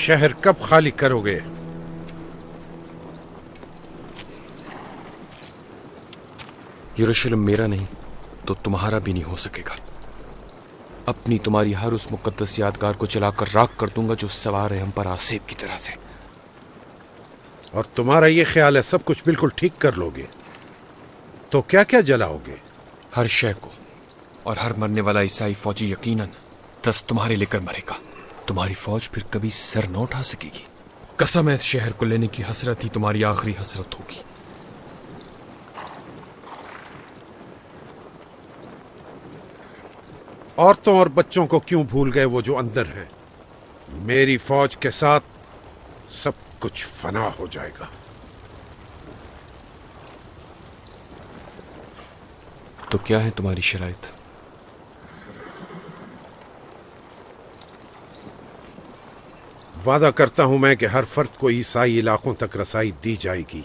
شہر کب خالی کرو گے؟ یروشلم میرا نہیں تو تمہارا بھی نہیں ہو سکے گا۔ اپنی تمہاری ہر اس مقدس یادگار کو جلا کر راکھ کر دوں گا جو سوار ہے ہم پر آسیب کی طرح سے۔ اور تمہارا یہ خیال ہے سب کچھ بالکل ٹھیک کر لو گے؟ تو کیا کیا جلاؤ گے؟ ہر شے کو، اور ہر مرنے والا عیسائی فوجی یقیناً 10 تمہارے لے کر مرے گا۔ تمہاری فوج پھر کبھی سر نہ اٹھا سکے گی۔ قسم ہے اس شہر کو لینے کی حسرت ہی تمہاری آخری حسرت ہوگی۔ عورتوں اور بچوں کو کیوں بھول گئے وہ جو اندر ہیں؟ میری فوج کے ساتھ سب کچھ فنا ہو جائے گا۔ تو کیا ہے تمہاری شرائط؟ وعدہ کرتا ہوں میں کہ ہر فرد کو عیسائی علاقوں تک رسائی دی جائے گی۔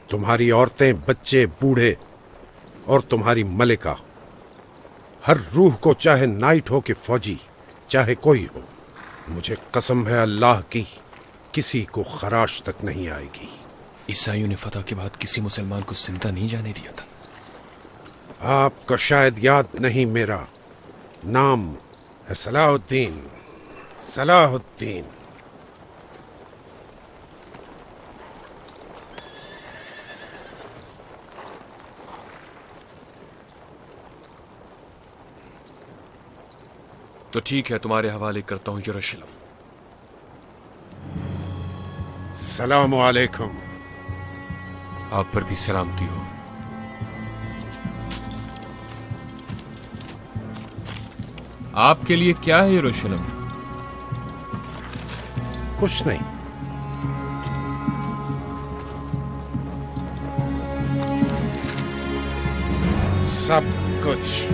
تمہاری عورتیں، بچے، بوڑھے اور تمہاری ملکہ، ہر روح کو، چاہے نائٹ ہو کہ فوجی، چاہے کوئی ہو، مجھے قسم ہے اللہ کی، کسی کو خراش تک نہیں آئے گی۔ عیسائیوں نے فتح کے بعد کسی مسلمان کو زندہ نہیں جانے دیا تھا۔ آپ کو شاید یاد نہیں، میرا نام ہے صلاح الدین۔ صلاح الدین۔ تو ٹھیک ہے، تمہارے حوالے کرتا ہوں یروشلم۔ السلام علیکم۔ آپ پر بھی سلامتی ہو۔ آپ کے لیے کیا ہے یروشلم؟ کچھ نہیں۔ سب کچھ۔